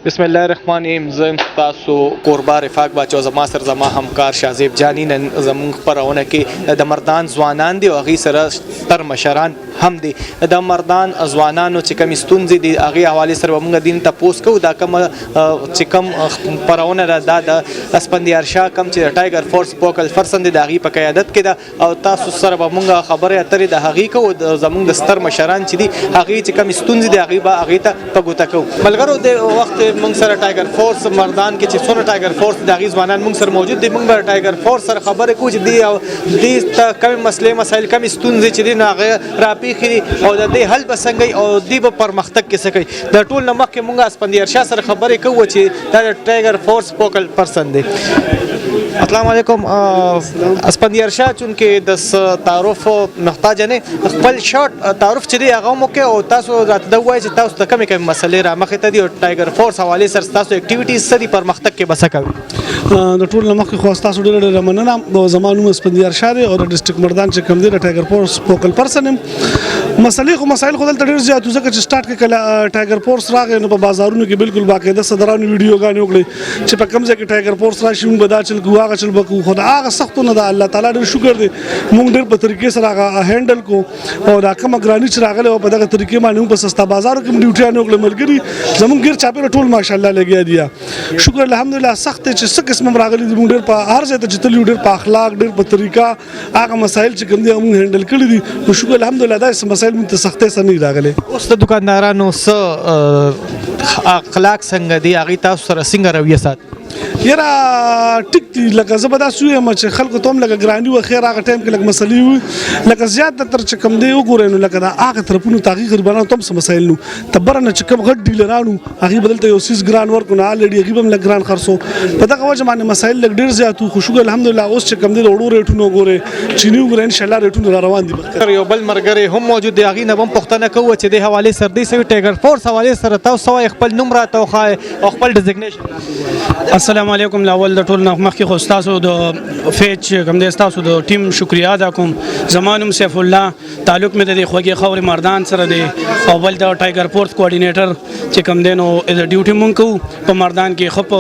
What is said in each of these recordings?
بسم الله الرحمن الرحیم. زه تاسو کوربه رفاق باچو زما سره زما همکار شازیب جانی نن زموږ خپرونه کې د مردان ځوانان دي او هغې سره ستر مشران هم دي. د مردان ځوانانو چې کومې ستونزې دي هغې حوالې سره به موږ دین تپوس کوو. دا کومه چې کوم خپرونه ده دا د اسپندیار شاه کوم چې د ټایګر فورس فوکل پرسن دی د هغې په قیادت کې ده او تاسو سره به موږ خبرې اترې د هغې کوو. زموږ د ستر مشران چې دي هغې چې کومې ستونزې دي هغې به هغې ته په ګوته کوو. ملګرو د وخت موږ سره ټایګر فورس مردان کې چې څونه ټایګر فورس د هغې ځوانان موږ سره موجود دي. موږ به ټایګر فورس سره خبرې کوو چې دې ته کومې مسلې مسایل کومې ستونزې چې دي نو هغه راپېښې دي او د دې حل به څنګه وي او دوی به پرمختګ کې څه کوي. د ټول نه مخکې موږ اسپندیار شاه سره خبرې کوو چې دا د ټایګر فورس فوکل پرسن دی. السلام علیکم. اسپندیار شاه چونکې د تعارف محتاج نه خپل شارټ تعارف چې دی هغه مو کې او تاسو راته دا ووایئ چې تاسو ته کومې کومې مسلې رامخې ته دي او ټایګر فورس حوالې سره ستاسو اکټیویټیز څه دي پرمختګ کې به څه کوي. د ټول نه مخکې خو ستاسو ډېره مننه. زما نوم اسپندیار شاه دی او د ډسټرکټ مردان چې کوم دی د ټایګر فورس فوکل پرسن یم. مسایل خو دلته ډېر زیات ځکه چې سټارټ کې کله ټایګر فورس راغی نو په بازارونو کې بالکل باقاعده صدرانو ویډیوګانې وکړې چې په کوم ځای کې ټایګر فورس راشي موږ به دا چل کوو هغه چل به کوو. خو د هغه سختونه د الله تعالی ډېر شکر دی موږ ډېر په طریقې سره هغه هینډل کو او دا کومه ګراني چې راغلی وه په دغه طریقې باندې موږ په سستا بازارو کې ډیوټیانې وکړې. ملګري زموږ ګیر چاپېره ټول ماشاءالله لګیا دي. شکر الحمدلله. سخت دی چې څه قسم هم راغلي دي موږ ډېر په هر ځای ته چې تللي ډېر په اخلاق ډېر په طریقه هغه مسایل چې کوم دي موږ هینډل کړي دي. نو شکر الحمدلله داسې مسایل موږ ته سختۍ سره نه دي راغلي. اوس د دکاندارانو څه اخلاق څنګه دي هغې تاسو سره څنګه رویه ساتي؟ یاره ټیک دي. لکه زه به داسې ویم چې خلکو ته هم لکه ګراني وه خیر هغه ټایم کې لږ مسلې وي لکه زیات تر چې کوم دی وګورئ نو لکه د هغه طرفونو ته هغې غریبانو ته هم څه مسایل نو ته بره نه چې کوم غټ ډیلرانو هغې به دلته یو څیز ګران ورکړو نو الرېډي هغې به هم لږ ګران خرڅو. په دغه وجه باندې مسایل لږ ډېر زیات وو. خو شکر الحمدلله اوس چې کوم دی د وړو ریټونو وګورئ چیني وګورئ انشاءالله ریټونه را روان دي. یو بل ملګری هم موجود دی هغې نه به هم پوښتنه کوو چې دې حوالې سره دې سوي ټایګر فورس حوالې سره تاسو څه وایئ خپل نوم راته وښایئ او خپل ډیزګنیشن. السلام علیکم. لاول د ټول نه مخکې خو ستاسو د فیج کوم دی ستاسو د ټیم شکریا ادا کوم. زما نوم سیف الله تعلق مې د دې خوږې خاورې مردان سره دی او بل د ټایګر فورس کوارډینیټر چې کوم دی نو ډیوټي مونږ کوو په مردان کې. ښه په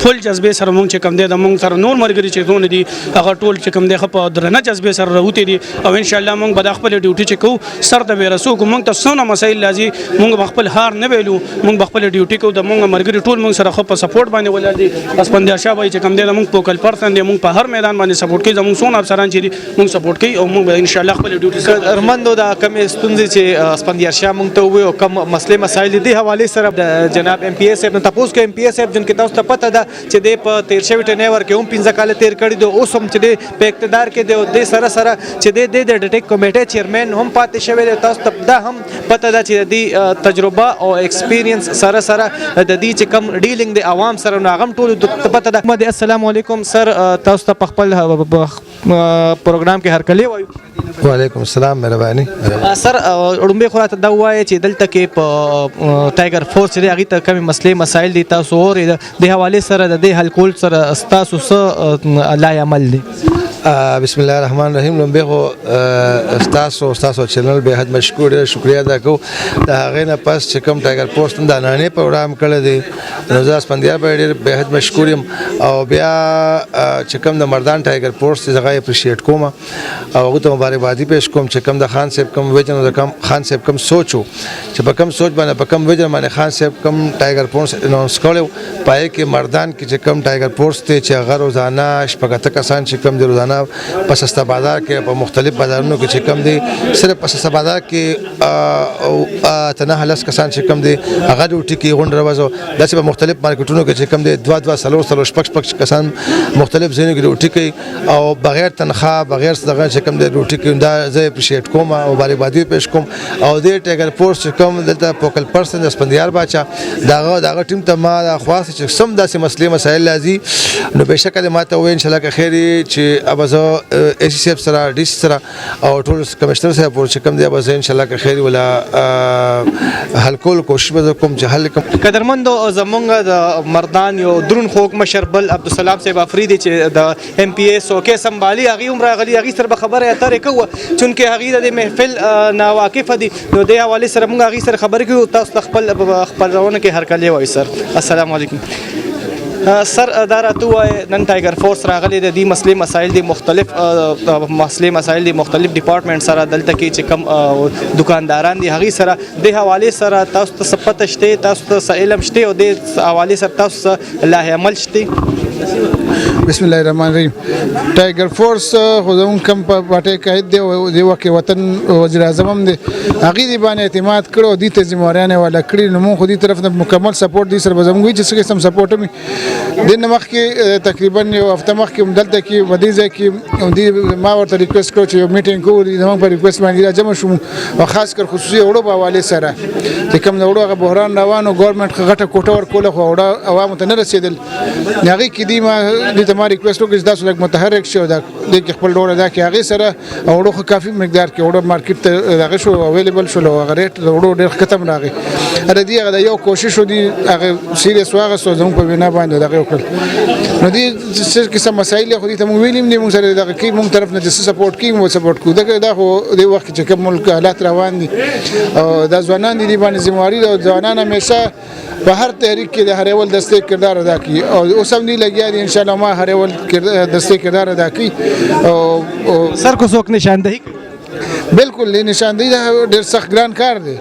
فل جذبې سره مونږ چې کوم دی د مونږ سره نور ملګري چې څونه دي هغه ټول چې کوم دی ښه په درنه جذبې سره راوتي دي او انشاءالله مونږ به دا خپل ډیوټي چې کوو سر ته به رسو. مونږ ته څونه مسایل راځي مونږ به خپل هار نه ویلو مونږ به خپل ډیوټي کوو. د مونږ ملګري ټول مونږ سره ښه په سپورټ باندې ولاړ دي. اسپندیار شاه بھائی چې کوم دی مونږ فوکل پرسن دی مونږ په هر میدان باندې سپورټ کوي. زموږ څونه افسران چې دي مونږ سپورټ کوي او مونږ به انشاءالله خپل ډیوټي ارمندو دا کومې ستونزې چې اسپندیار شاه مونږ ته ووایي او کوم مسلې مسایل دي حوالې سره د جناب ایم پی اے صاحب نه تپوس کوو. ایم پی اے صاحب جن کې تاسو ته پته ده چې دی په تېر شوي ټینیور کې هم 15 کاله تېر کړي دي اوس هم چې دی په اقتدار کې دی او دې سره سره چې دی د ډیټیک کمیټې چیرمین هم پاتې شوی دی. تاسو ته دا هم پته ده چې د دې تجربه او ایکسپیرینس سره سره د دې چې کوم ډیلینګ د عوام سره نو هغه هم ټولو پته ده. السلام علیکم سر. تاسو ته په خپل پروګرام کې هرکلی وایو. وعلیکم السلام. مهرباني سر. وړومبی خو راته دا ووایئ چې دلته کې په ټایګر فورس چې دی هغې ته کومې مسلې مسایل دي تاسو اورئ د دې حوالې سره د دې حل کول سره ستاسو څه لای عمل دی؟ بسم الله الرحمن الرحیم. لومبی خو ستاسو چینل به حد مشکور دی شکریه ادا کوو. د هغې نه پس چې کوم ټایګر فورس د نانې پروګرام کړی دی نو زه اسپندیار به ډېر به حد مشکور یم او بیا چې کوم د مردان ټایګر فورس دی هغه اپریشیټ کوم او هغو ته مبارکبادي پیش کوم چې کوم د خان صاحب کوم ویژن او د خان صاحب کوم سوچ و چې په کوم سوچ باندې په کوم ویژن باندې خان صاحب کوم ټایګر فورس اناونس کړی و په هغې کې مردان کې چې کوم ټایګر فورس دی چې هغه روزانه شپږ اته کسان چې کوم دی روزانه په سستا بازار کې په مختلف بازارونو کې چې کوم دی صرف په سستا بازار کې تنه لس کسان چې کوم دی هغه ډیوټي کې غونډه راوځو. داسې په مختلف مارکیټونو کې چې کوم دی دوه څلور شپږ کسان مختلف ځایونو کې ډیوټي کوي او بغیر تنخواه بغیر دغه چې کوم دی ډیوټي کوي. دا زه اپریشیټ کوم او مبارکبادي پیش کوم او دې ټایګر فورس چې کوم دلته فوکل پرسن د اسپندیار باچا دغه ټیم ته ما دا خواست چې سم داسې مسلې مسایل راځي نو بېشکه دې ما ته ووایي انشاءالله که خیر چې ابه زه اے سی صاحب سره ډي سي سره او ټول کمشنر صاحب چې کوم دی ابه زه انشاءالله که خیر ولا حل کول کوشش به کوم چې حل کوم. قدرمندو زما زمونږ د مردان یو درون خوږ مشر بل عبدالسلام صاحب افریدي چې د ام پی ایس څوکۍ سمبالي هغې هم راغلي هغې سره به خبرې اترې کوو چونکې هغې د دې محفل ناواقفه دي نو دې حوالې سره موږ هغې سره خبرې کوو تاسو ته خپرونه کې هرکلی وایو سر السلام علیکم سر دا راته ووایه نن ټایګر فورس راغلی د دې مسلې مسایل دي مختلف مسلې مسایل دي مختلف ډپارټمنټ سره دلته کې چې کوم دکانداران دي هغې سره دې حوالې سره تاسو ته څه پته شته تاسو ته څه علم شته او دې حوالې سره تاسو څه لایحه عمل شته بسم الله الرحمن الرحیم ټایګر فورس خو زموږ کوم پارټۍ قائد دی د وخت وطن وزیر اعظم هم دی هغې دې باندې اعتماد کړو دې ته ذمهواریان یې والا کړي نو موږ خو دې طرف نه مکمل سپورټ دې سره به زموږ وي چې څه قسم سپورټ هم دې نه مخکې تقریبا یو هفته مخکې هم دلته کې په دې ځای کې دې ما ورته ریکویسټ کړو چې یو میټینګ کوو زموږ په ریکویسټ باندې راجمع شوم او خاص کر خصوصي اوړو په حوالې سره چې کوم د اوړو هغه بحران روان و ګورنمنټ غټه کوټه ورکوله خو اوړه عوامو ته نه رسېدل هغې کې دې ما ما ریکویسټ وکړ چې تاسو لږ متحرک شئ دا دې کې خپل ډول ادا کړي هغې سره اوړو خو کافي مقدار کې اوړه مارکیټ ته دغه شو اویلیبل شول او هغه ریټ د اوړو ډېر ختم راغی د دې هغه د یو کوشش و دي هغه سیریس واخیستو زموږ په بنا باندې دغه وکړل نو دې څه قسم مسایل خو دې ته موږ ویلي هم دي موږ سره دغه کوي موږ طرف نه چې سپورټ کوي موږ سپورټ کوو دا خو دې وخت کې چې کوم ملک حالات روان دي او دا ځوانان دي باندې ذمہواري ده ځوانان همیشه په هر تحریک کې د هر یو دسته کردار ادا کوي او اوس هم دې لګیا دي ان شاء الله ما هر یو دسته کردار ادا کوي او سر کو څوک نشاندهي بالکل نشاندهي دا ډېر سخت ګران کار دی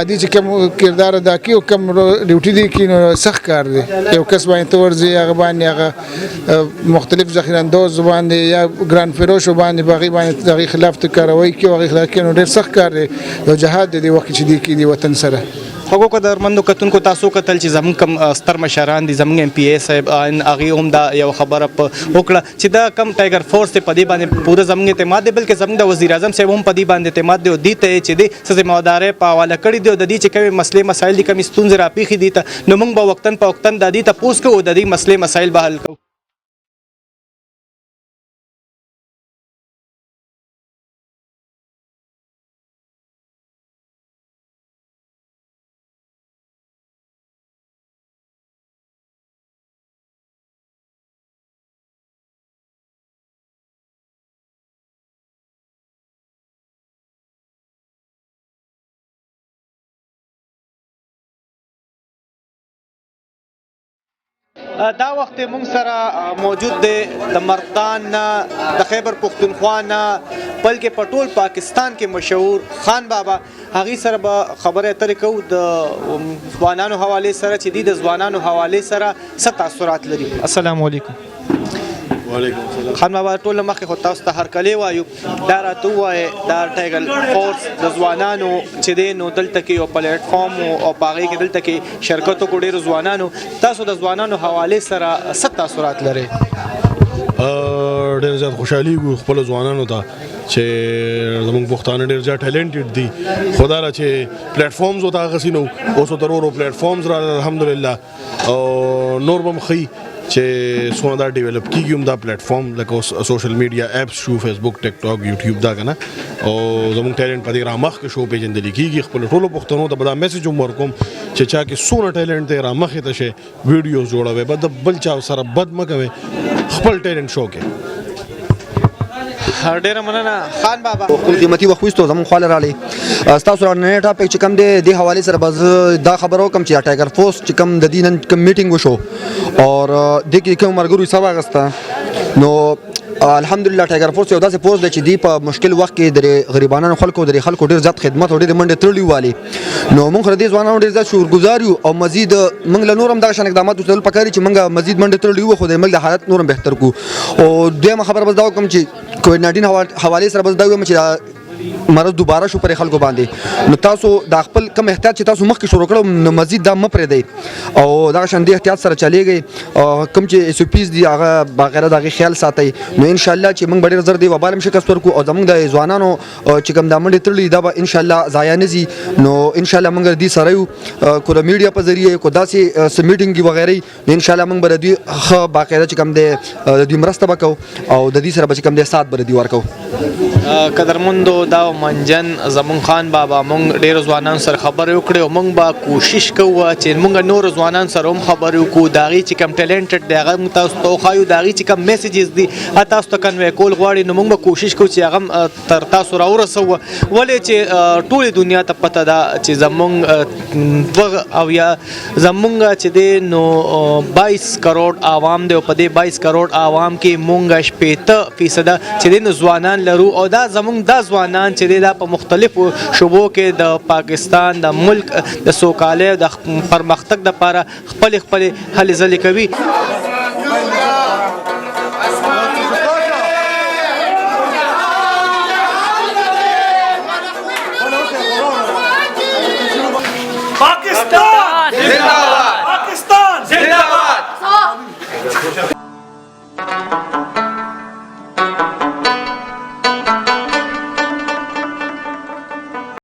دې چې کوم کردار ادا کوي او کوم ډیوټي دی کوي نو سخت کار دی یو کس باندې ته ورځي هغه باندې هغه مختلف ذخیره اندوز باندې یا ګران فروش باندې باغی باندې دغه خلاف ته کاروي کوي هغه خلاف کوي نو ډېر سخت کار دی یو جهاد دی وخت چې دی کې دی وطن سره هغو قدرمندو کتونکو تاسو کتل چې زموږ کم ستر مشران دي زموږ ام پی ای صاحب هغې هم دا یو خبره وکړه چې دا کم ټایګر فورس دی په دې باندې پوره زموږ اعتماد دی بلکې زموږ د وزیر اعظم صاحب هم په دې باندې اعتماد دی او دې ته چې دی څه ذمهوارۍ په حواله کړي دي او د دې چې کومې مسلې مسایل دي کومې ستونزې راپېښې دي ته نو موږ به وقتاً په وقتاً د دې تپوس کوو د دې مسلې مسایل به حل کوو دا وخت مونږ سره موجود دی د مردان نه د خیبر پښتونخوا نه بلکې په ټول پاکستان کې مشهور خان بابا هغې سره به خبرې اترې کوو د ځوانانو حوالې سره چې دی د ځوانانو حوالې سره څه تاثرات لري السلام علیکم وعلیکم السلام خان بابا ټول مخکې خو تاسو ته هرکلی وایو دا راته ووایې دا ټایګر فورس د ځوانانو چې دی نو دلته کې یو پلیټ فارم او په هغې کې دلته کې شرکت وکړو ډېرو ځوانانو تاسو د ځوانانو حوالې سره څه تاثرات لرئ ډېر زیات خوشحالېږو خپلو ځوانانو ته چې زموږ پښتانه ډېر زیات ټیلنټډ دي خو دا چې پلیټ فارمز ورته هغسې نه وو اوس ورته ورو پلیټ فارمز راغلل الحمدلله او نور به هم ښي چې څونه دا ډیولپ کیږي هم دا پلیټ فارم لکه سوشل میډیا اپس شو فیسبوک ټیک ټاک یوټیوب دا که نه او زموږ ټیلنټ په دې رامخکې شو پېژندلي کېږي خپلو ټولو پښتنو ته به دا میسج هم ورکوم چې چا کې څونه ټیلنټ دی رامخې ته شئ ویډیوز جوړوئ به د بل چا سره بد مه کوئ خپل ټیلنټ شو کې ډېره مننه خان بابا خپل قیمتي وخت ویستو زموږ خواله راغلی ستاسو را نننی ټاپک چې کوم دی دې حوالې سره به زه دا خبره وکړم چې ټایګر فورس چې کوم د دې نن کوم میټینګ وشو اور دې کې کوم ملګرو حصه واخیسته نو الحمدلله ټایګر فورس یو داسې فورس دی چې دی په مشکل وخت کې د غریبانو خلکو د خلکو ډېر زیات خدمت او ډېرې منډې تړلي والي نو موږ خو د دې ځوانانو ډېر زیات شکرګزار یو او مزید موږ له نور هم دغه شان اقدامات وکړل پکار چې موږ مزید منډې تړلي وو خو د ملک د حالت نور هم بهتر کړو او دویمه خبره بس دا وکړم چې کووډ 19 حوالې سره بس دا وایم چې مرض دوباره شو پر خلکو باندې نو تاسو د خپل کم احتیاط چې تاسو مخکې شروع کړو نو مزید دا مه پرېږدئ او دغه شان دې احتیاط سره چلیږئ کوم چې ایس او پیز دي هغه بغیره د هغې خیال ساتئ نو انشاءالله چې موږ به ډېر زر دې وبال هم شکست ورکړو او زموږ د ځوانانو چې کوم دا منډې تړلي دا به انشاءالله ضایع نه ځي نو انشاءالله موږ د دې سره یو کو د میډیا په ذریعې کو داسې څه میټینګ وغیرې نو انشاءالله موږ به د دوی ښه باقاعده چې کوم دی د دوی مرسته به کوو او د دې سره به چې کوم دی سات به د دوی ورکوو قدرمندو دا منجن زمون خان بابا مونږ ډیر ځوانان سره خبرې وکړې او مونږ به کوشش کوو چې مونږ نور ځوانان سره هم خبرې وکړو داغي چې کم ټیلنټډ دی هغه تاسو ته خایو داغي چې کم میسیجز دي تاسو ته کنوي کول غواړي نو مونږ به کوشش کوو چې هغه تر تاسو راورسو ولې چې ټول دنیا ته پته ده چې زمونږ او یا زمونږ چې دی نو 22 کروڑ عوام دی او په دې 22 کروڑ عوام کې مونږ 80% چې دی نو ځوانان لرو او دا زمونږ دا ځوانان چې دی دا په مختلفو شوبو کې د پاکستان د ملک د سوکالۍ د پرمختګ لپاره خپل هلې ځلې کوي. पाकिस्तान